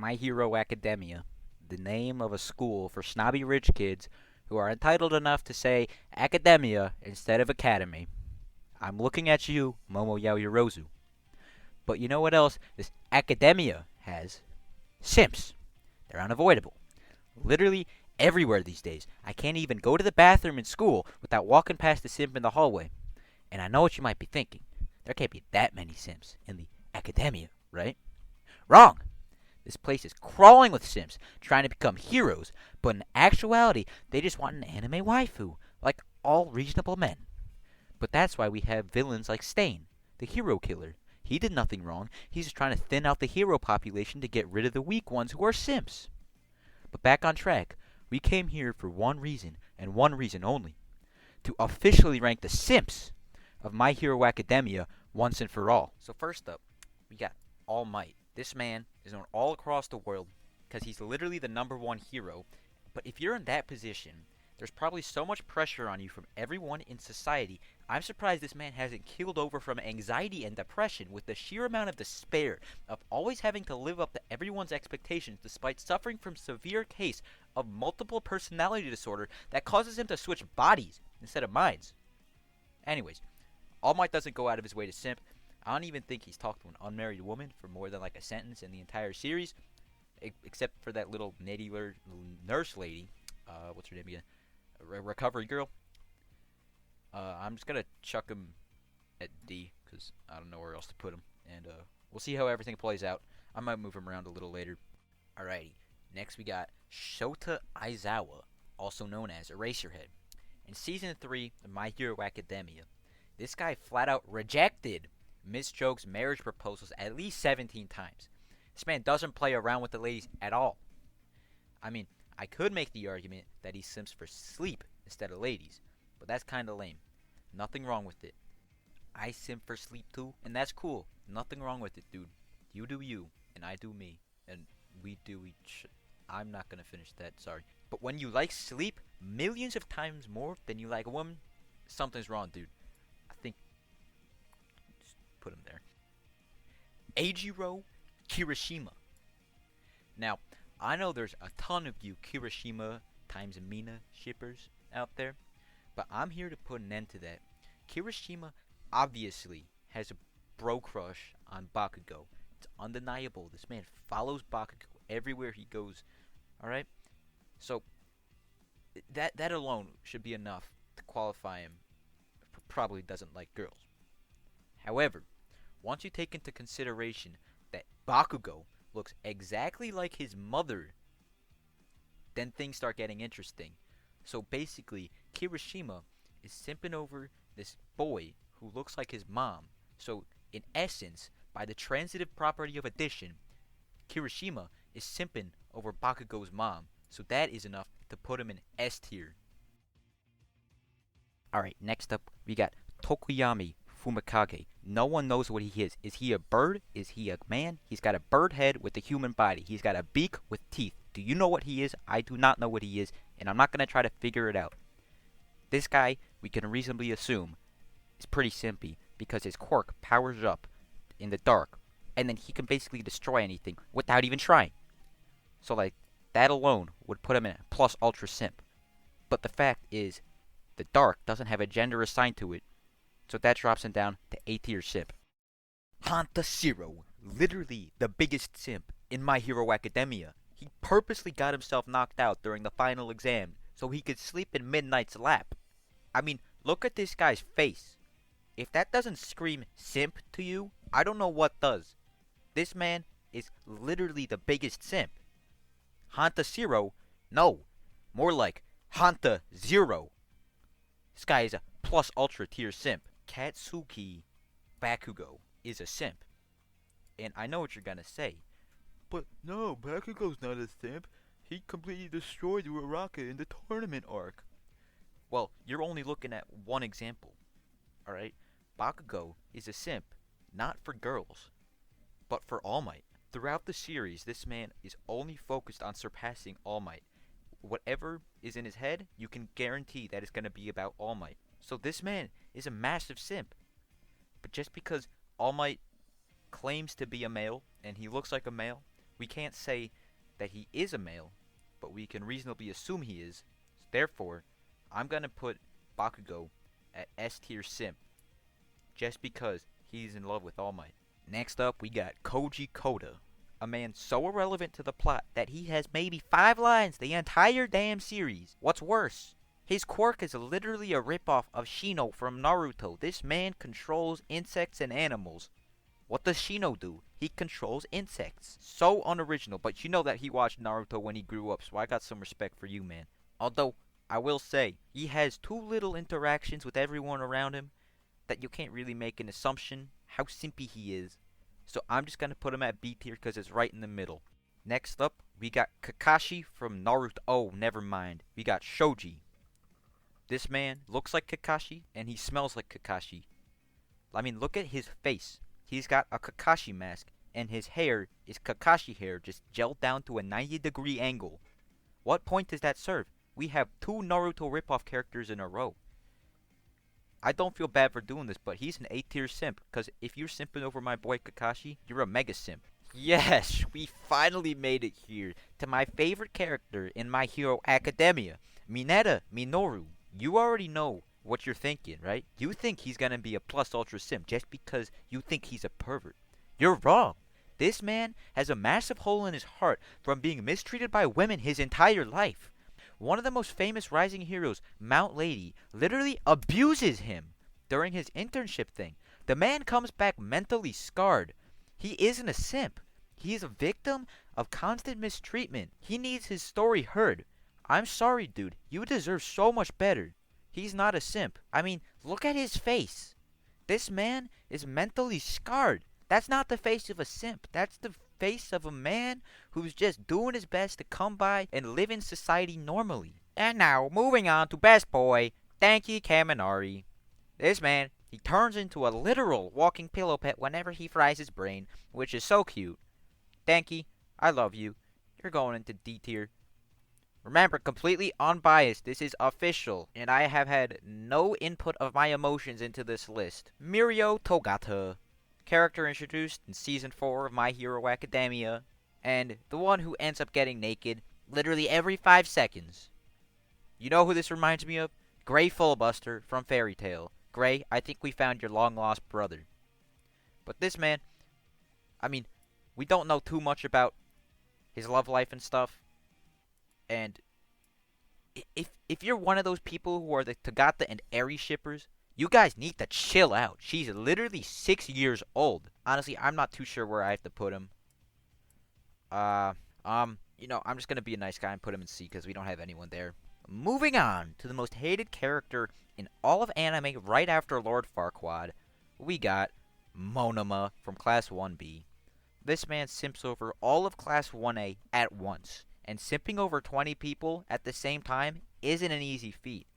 My Hero Academia, the name of a school for snobby rich kids who are entitled enough to say academia instead of academy. I'm looking at you, Momo Yaoyorozu. But you know what else this academia has? Simps. They're unavoidable. Literally everywhere these days. I can't even go to the bathroom in school without walking past a simp in the hallway. And I know what you might be thinking. There can't be that many simps in the academia, right? Wrong! This place is crawling with simps trying to become heroes, but in actuality, they just want an anime waifu, like all reasonable men. But that's why we have villains like Stain, the hero killer. He did nothing wrong. He's just trying to thin out the hero population to get rid of the weak ones who are simps. But back on track, we came here for one reason, and one reason only. To officially rank the simps of My Hero Academia once and for all. So first up, we got All Might. This man is known all across the world because he's literally the #1 hero. But if you're in that position, there's probably so much pressure on you from everyone in society. I'm surprised this man hasn't keeled over from anxiety and depression with the sheer amount of despair of always having to live up to everyone's expectations despite suffering from severe case of multiple personality disorder that causes him to switch bodies instead of minds. Anyways, All Might doesn't go out of his way to simp. I don't even think he's talked to an unmarried woman for more than like a sentence in the entire series, except for that little nitty nurse lady. What's her name again? Recovery girl. I'm just gonna chuck him at D because I don't know where else to put him, and we'll see how everything plays out. I might move him around a little later. Alrighty, next we got Shota Aizawa, also known as Eraserhead. In Season 3 of My Hero Academia, this guy flat out rejected Miss Choke's marriage proposals at least 17 times. This man doesn't play around with the ladies at all. I mean, I could make the argument that he simps for sleep instead of ladies, but that's kinda lame. Nothing wrong with it. I simp for sleep too, and that's cool. Nothing wrong with it, dude. You do you, and I do me, and we do each. I'm not gonna finish that, sorry. But when you like sleep millions of times more than you like a woman, something's wrong, dude. I think put him there. Eijiro Kirishima. Now, I know there's a ton of you Kirishima times Mina shippers out there, but I'm here to put an end to that. Kirishima obviously has a bro crush on Bakugo. It's undeniable. This man follows Bakugo everywhere he goes. Alright? So, that alone should be enough to qualify him. Probably doesn't like girls. However, once you take into consideration that Bakugo looks exactly like his mother, then things start getting interesting. So basically, Kirishima is simping over this boy who looks like his mom. So in essence, by the transitive property of addition, Kirishima is simping over Bakugo's mom. So that is enough to put him in S tier. Alright, next up we got Tokuyami Fumikage. No one knows what he is. Is he a bird? Is he a man? He's got a bird head with a human body. He's got a beak with teeth. Do you know what he is? I do not know what he is, and I'm not going to try to figure it out. This guy, we can reasonably assume, is pretty simpy because his quirk powers up in the dark, and then he can basically destroy anything without even trying. So, like, that alone would put him in a plus ultra simp. But the fact is, the dark doesn't have a gender assigned to it, so that drops him down to A tier simp. Hanta Zero, literally the biggest simp in My Hero Academia. He purposely got himself knocked out during the final exam so he could sleep in Midnight's lap. I mean, look at this guy's face. If that doesn't scream simp to you, I don't know what does. This man is literally the biggest simp. Hanta Zero? No. More like Hanta Zero. This guy is a plus ultra tier simp. Katsuki Bakugo is a simp. And I know what you're gonna say. But no, Bakugo's not a simp. He completely destroyed Uraraka in the tournament arc. Well, you're only looking at one example. Alright? Bakugo is a simp, not for girls, but for All Might. Throughout the series, this man is only focused on surpassing All Might. Whatever is in his head, you can guarantee that it's gonna be about All Might. So this man is a massive simp. But just because All Might claims to be a male and he looks like a male We can't say that he is a male, but we can reasonably assume he is. Therefore, I'm gonna put Bakugo at S tier simp just because he's in love with All Might. Next up, we got Koji Koda, a man so irrelevant to the plot that he has maybe 5 lines the entire damn series. What's worse, his quirk is literally a ripoff of Shino from Naruto. This man controls insects and animals. What does Shino do? He controls insects. So unoriginal, but you know that he watched Naruto when he grew up, so I got some respect for you, man. Although, I will say, he has too little interactions with everyone around him that you can't really make an assumption how simpy he is. So I'm just gonna put him at B tier because it's right in the middle. Next up, we got Kakashi from Naruto. Oh, never mind. We got Shoji. This man looks like Kakashi and he smells like Kakashi. I mean, look at his face. He's got a Kakashi mask and his hair is Kakashi hair just gelled down to a 90-degree angle. What point does that serve? We have 2 Naruto ripoff characters in a row. I don't feel bad for doing this, but he's an A tier simp, because if you're simping over my boy Kakashi, you're a mega simp. Yes, we finally made it here to my favorite character in My Hero Academia, Mineta Minoru. You already know what you're thinking, right? You think he's gonna be a plus ultra simp just because you think he's a pervert. You're wrong. This man has a massive hole in his heart from being mistreated by women his entire life. One of the most famous rising heroes, Mount Lady, literally abuses him during his internship thing. The man comes back mentally scarred. He isn't a simp. He is a victim of constant mistreatment. He needs his story heard. I'm sorry, dude. You deserve so much better. He's not a simp. I mean, look at his face. This man is mentally scarred. That's not the face of a simp. That's the face of a man who's just doing his best to come by and live in society normally. And now, moving on to best boy, Danky Kaminari. This man, he turns into a literal walking pillow pet whenever he fries his brain, which is so cute. Danky, I love you. You're going into D tier. Remember, completely unbiased, this is official, and I have had no input of my emotions into this list. Mirio Togata, character introduced in Season 4 of My Hero Academia, and the one who ends up getting naked literally every 5 seconds. You know who this reminds me of? Gray Fullbuster from Fairy Tail. Gray, I think we found your long-lost brother. But this man, I mean, we don't know too much about his love life and stuff, and if you're one of those people who are the Togata and Eri shippers, you guys need to chill out. She's literally 6 years old. Honestly, I'm not too sure where I have to put him. I'm just gonna be a nice guy and put him in C because we don't have anyone there. Moving on to the most hated character in all of anime right after Lord Farquaad, we got Monoma from Class 1B. This man simps over all of Class 1A at once, and simping over 20 people at the same time isn't an easy feat.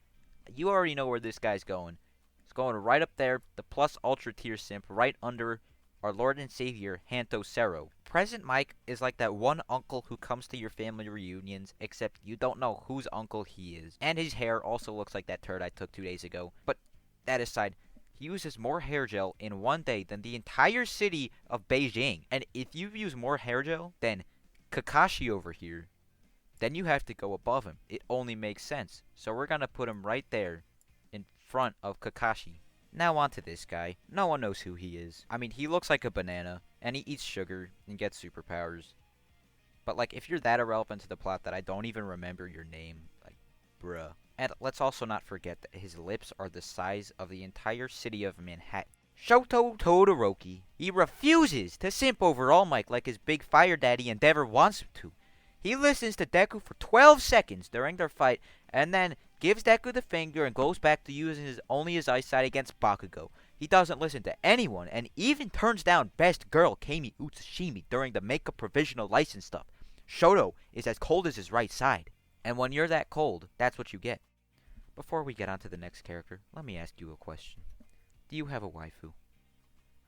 You already know where this guy's going. It's going right up there, the plus ultra tier simp, right under our Lord and Savior, Hanto Sero. Present Mike is like that one uncle who comes to your family reunions, except you don't know whose uncle he is. And his hair also looks like that turd I took 2 days ago. But that aside, he uses more hair gel in one day than the entire city of Beijing. And if you use more hair gel than Kakashi over here, then you have to go above him. It only makes sense. So we're gonna put him right there in front of Kakashi. Now on to this guy. No one knows who he is. I mean, he looks like a banana, and he eats sugar and gets superpowers. But like, if you're that irrelevant to the plot that I don't even remember your name, like, bruh. And let's also not forget that his lips are the size of the entire city of Manhattan. Shoto Todoroki. He refuses to simp over All Might like his big fire daddy Endeavor wants him to. He listens to Deku for 12 seconds during their fight, and then gives Deku the finger and goes back to using only his eyesight against Bakugo. He doesn't listen to anyone, and even turns down best girl Kami Utsushimi during the makeup provisional license stuff. Shoto is as cold as his right side, and when you're that cold, that's what you get. Before we get on to the next character, let me ask you a question. Do you have a waifu?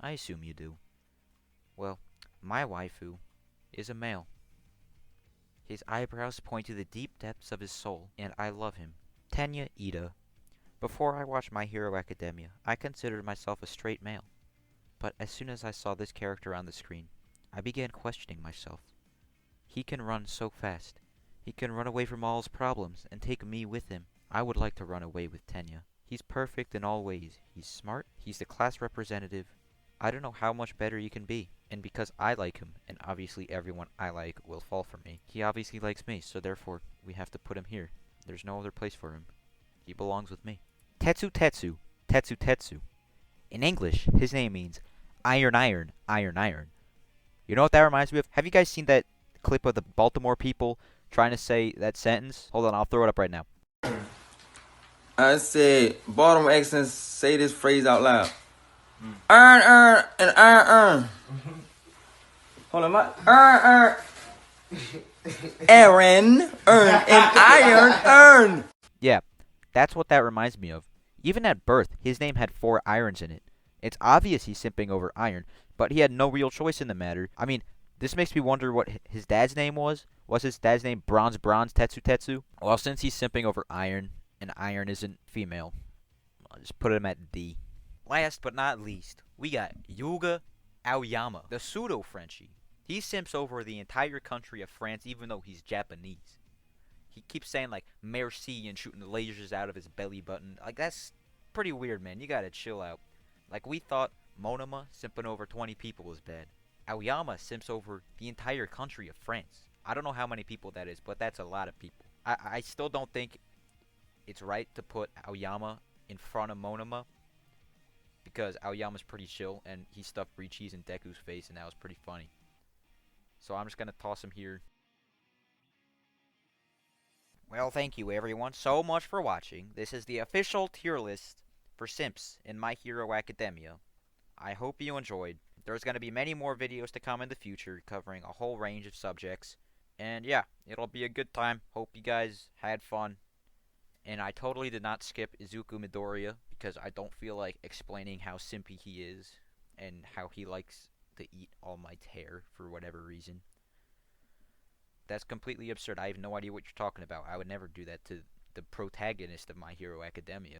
I assume you do. Well, my waifu is a male. His eyebrows point to the deep depths of his soul, and I love him. Tenya Ida. Before I watched My Hero Academia, I considered myself a straight male. But as soon as I saw this character on the screen, I began questioning myself. He can run so fast. He can run away from all his problems and take me with him. I would like to run away with Tenya. He's perfect in all ways. He's smart. He's the class representative. I don't know how much better he can be. And because I like him, and obviously everyone I like will fall for me, he obviously likes me, so therefore we have to put him here. There's no other place for him. He belongs with me. Tetsu Tetsu. Tetsu Tetsu. In English, his name means iron, iron, iron, iron. You know what that reminds me of? Have you guys seen that clip of the Baltimore people trying to say that sentence? Hold on, I'll throw it up right now. I said, Baltimore accents say this phrase out loud. Iron, and iron. Hold on, my iron, Aaron, and iron. Yeah, that's what that reminds me of. Even at birth, his name had 4 irons in it. It's obvious he's simping over iron, but he had no real choice in the matter. I mean, this makes me wonder what his dad's name was. Was his dad's name Bronze Tetsu Tetsu? Well, since he's simping over iron, and iron isn't female, I'll just put him at D. Last but not least, we got Yuga Aoyama, the pseudo-Frenchie. He simps over the entire country of France even though he's Japanese. He keeps saying, like, merci and shooting lasers out of his belly button. Like, that's pretty weird, man. You gotta chill out. Like, we thought Monoma simping over 20 people was bad. Aoyama simps over the entire country of France. I don't know how many people that is, but that's a lot of people. I still don't think it's right to put Aoyama in front of Monoma, because Aoyama's pretty chill, and he stuffed brie cheese in Deku's face, and that was pretty funny. So I'm just gonna toss him here. Well, thank you everyone so much for watching. This is the official tier list for simps in My Hero Academia. I hope you enjoyed. There's going to be many more videos to come in the future covering a whole range of subjects. And yeah, it'll be a good time. Hope you guys had fun. And I totally did not skip Izuku Midoriya because I don't feel like explaining how simpy he is and how he likes to eat All Might's hair for whatever reason. That's completely absurd. I have no idea what you're talking about. I would never do that to the protagonist of My Hero Academia.